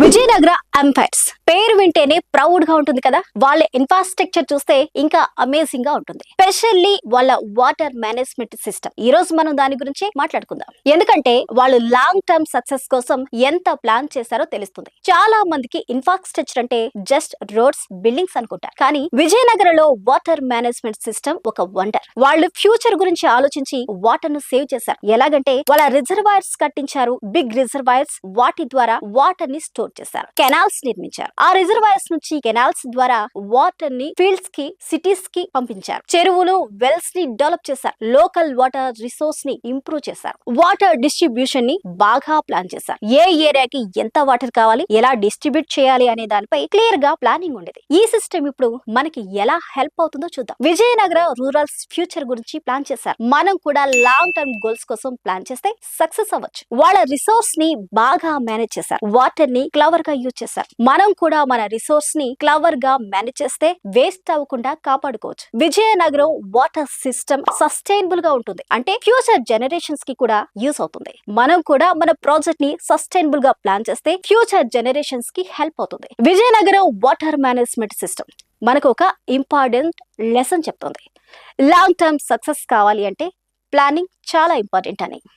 Vijayanagara empires పేరు వింటేనే proud గా ఉంటుంది కదా. వాళ్ళ ఇన్ఫ్రాస్ట్రక్చర్ చూస్తే ఇంకా అమేజింగ్ గా ఉంటుంది. స్పెషల్లీ వాళ్ళ వాటర్ మేనేజ్మెంట్ సిస్టమ్. ఈ రోజు మనం దాని గురించి మాట్లాడుకుందాం. ఎందుకంటే వాళ్ళు లాంగ్ టర్మ్ సక్సెస్ కోసం ఎంత ప్లాన్ చేశారో తెలుస్తుంది. చాలా మందికి ఇన్ఫ్రాస్ట్రక్చర్ అంటే జస్ట్ రోడ్స్, బిల్డింగ్స్ అనుకుంటారు. కానీ విజయనగరంలో వాటర్ మేనేజ్మెంట్ సిస్టమ్ ఒక వండర్. వాళ్ళు ఫ్యూచర్ గురించి ఆలోచించి వాటర్ ను సేవ్ చేశారు. ఎలాగంటే వాళ్ళ రిజర్వాయర్స్ కట్టించారు. బిగ్ రిజర్వాయర్స్, వాటి ద్వారా వాటర్ ని స్టోర్ చేశారు. కెనాల్స్ నిర్మించారు. ఆ రిజర్వాయర్స్ నుంచి కెనాల్స్ ద్వారా వాటర్ ని ఫీల్డ్స్ కి, సిటీస్ కి పంపించారు. చెరువులు, వెల్స్ ని డెవలప్ చేశారు. లోకల్ వాటర్ రిసోర్స్ ని ఇంప్రూవ్ చేశారు. వాటర్ డిస్ట్రిబ్యూషన్ ని బాగా ప్లాన్ చేశారు. ఏ ఏరియాకి ఎంత వాటర్ కావాలి, ఎలా డిస్ట్రిబ్యూట్ చేయాలి అనే దానిపై క్లియర్ గా ప్లానింగ్ ఉండేది. ఈ సిస్టమ్ ఇప్పుడు మనకి ఎలా హెల్ప్ అవుతుందో చూద్దాం. విజయనగర రూరల్స్ ఫ్యూచర్ గురించి ప్లాన్ చేశారు. మనం కూడా లాంగ్ టర్మ్ గోల్స్ కోసం ప్లాన్ చేస్తే సక్సెస్ అవ్వచ్చు. వాళ్ళ రిసోర్స్ ని బాగా మేనేజ్ చేశారు. వాటర్ ని క్లవర్ గా యూజ్ చేశారు. మనం కూడా మన రిసోర్స్ ని క్లవర్ గా మేనేజ్ చేస్తే వేస్ట్ అవ్వకుండా కాపాడుకోవచ్చు. విజయనగరం వాటర్ సిస్టమ్ సస్టైనబుల్ గా ఉంటుంది. అంటే ఫ్యూచర్ జనరేషన్స్ కి కూడా యూస్ అవుతుంది. మనం కూడా మన ప్రాజెక్ట్ ని సస్టైనబుల్ గా ప్లాన్ చేస్తే ఫ్యూచర్ జనరేషన్స్ కి హెల్ప్ అవుతుంది. విజయనగరం వాటర్ మేనేజ్మెంట్ సిస్టమ్ మనకు ఒక ఇంపార్టెంట్ లెసన్ చెప్తుంది. లాంగ్ టర్మ్ సక్సెస్ కావాలి అంటే ప్లానింగ్ చాలా ఇంపార్టెంట్ అని.